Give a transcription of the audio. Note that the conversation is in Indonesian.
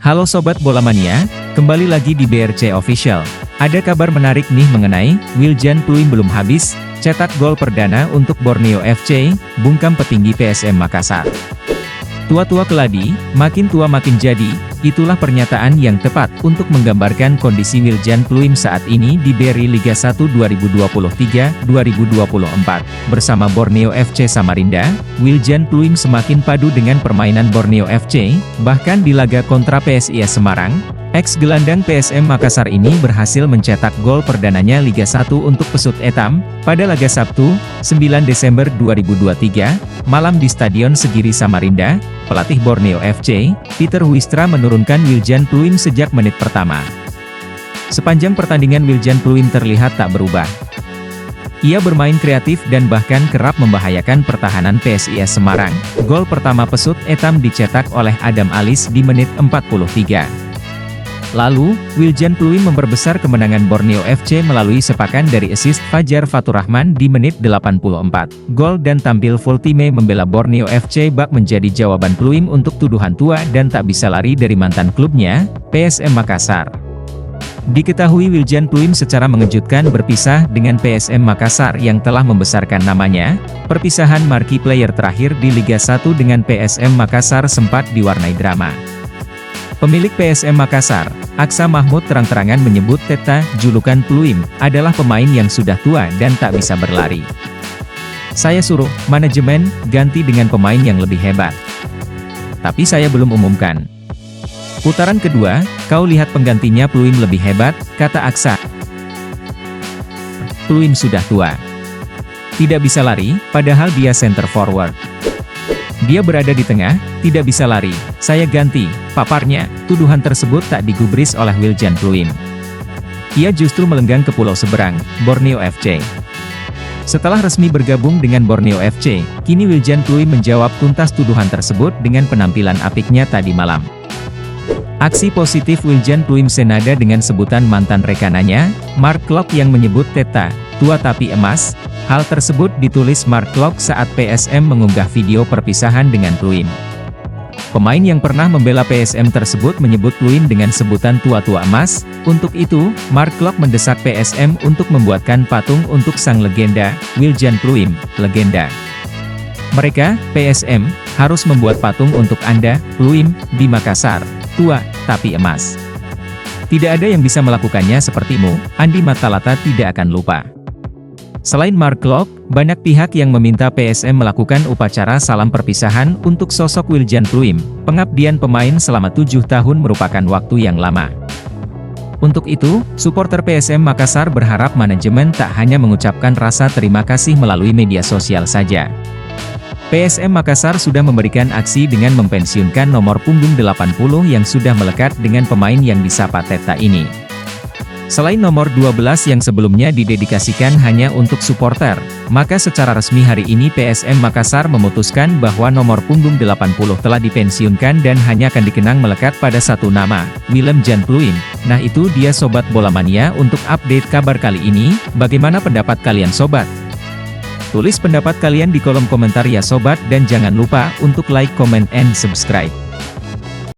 Halo Sobat Bola Mania, kembali lagi di BRC Official. Ada kabar menarik nih mengenai Wiljan Pluim belum habis, cetak gol perdana untuk Borneo FC, bungkam petinggi PSM Makassar. Tua-tua keladi, makin tua makin jadi, itulah pernyataan yang tepat untuk menggambarkan kondisi Wiljan Pluim saat ini di BRI Liga 1 2023-2024. Bersama Borneo FC Samarinda, Wiljan Pluim semakin padu dengan permainan Borneo FC, bahkan di laga kontra PSIS Semarang, ex-gelandang PSM Makassar ini berhasil mencetak gol perdananya Liga 1 untuk Pesut Etam, pada laga Sabtu, 9 Desember 2023, malam di Stadion Segiri Samarinda. Pelatih Borneo FC, Peter Huistra menurunkan Wiljan Pluim sejak menit pertama. Sepanjang pertandingan Wiljan Pluim terlihat tak berubah. Ia bermain kreatif dan bahkan kerap membahayakan pertahanan PSIS Semarang. Gol pertama Pesut Etam dicetak oleh Adam Alis di menit 43. Lalu, Wiljan Pluim memperbesar kemenangan Borneo FC melalui sepakan dari assist Fajar Faturrahman di menit 84. Gol dan tampil full time membela Borneo FC bak menjadi jawaban Pluim untuk tuduhan tua dan tak bisa lari dari mantan klubnya, PSM Makassar. Diketahui Wiljan Pluim secara mengejutkan berpisah dengan PSM Makassar yang telah membesarkan namanya. Perpisahan marquee player terakhir di Liga 1 dengan PSM Makassar sempat diwarnai drama. Pemilik PSM Makassar, Aksa Mahmud terang-terangan menyebut Teta, julukan Pluim, adalah pemain yang sudah tua dan tak bisa berlari. Saya suruh manajemen ganti dengan pemain yang lebih hebat. Tapi saya belum umumkan. Putaran kedua, kau lihat penggantinya Pluim lebih hebat, kata Aksa. Pluim sudah tua. Tidak bisa lari, padahal dia center forward. Dia berada di tengah, tidak bisa lari, saya ganti, paparnya. Tuduhan tersebut tak digubris oleh Wiljan Pluim. Ia justru melenggang ke pulau seberang, Borneo FC. Setelah resmi bergabung dengan Borneo FC, kini Wiljan Pluim menjawab tuntas tuduhan tersebut dengan penampilan apiknya tadi malam. Aksi positif Wiljan Pluim senada dengan sebutan mantan rekananya, Mark Klok yang menyebut Teta, tua tapi emas. Hal tersebut ditulis Mark Klok saat PSM mengunggah video perpisahan dengan Pluim. Pemain yang pernah membela PSM tersebut menyebut Pluim dengan sebutan tua-tua emas. Untuk itu, Mark Klok mendesak PSM untuk membuatkan patung untuk sang legenda, Wiljan Pluim, legenda. Mereka, PSM, harus membuat patung untuk Anda, Pluim, di Makassar, tua, tapi emas. Tidak ada yang bisa melakukannya sepertimu, Andi Matalata tidak akan lupa. Selain Mark Klok, banyak pihak yang meminta PSM melakukan upacara salam perpisahan untuk sosok Wiljan Pluim. Pengabdian pemain selama 7 tahun merupakan waktu yang lama. Untuk itu, supporter PSM Makassar berharap manajemen tak hanya mengucapkan rasa terima kasih melalui media sosial saja. PSM Makassar sudah memberikan aksi dengan mempensiunkan nomor punggung 80 yang sudah melekat dengan pemain yang disapa Teta ini. Selain nomor 12 yang sebelumnya didedikasikan hanya untuk supporter, maka secara resmi hari ini PSM Makassar memutuskan bahwa nomor punggung 80 telah dipensiunkan dan hanya akan dikenang melekat pada satu nama, Wiljan Pluim. Nah itu dia Sobat Bola Mania untuk update kabar kali ini. Bagaimana pendapat kalian Sobat? Tulis pendapat kalian di kolom komentar ya Sobat dan jangan lupa untuk like, comment, and subscribe.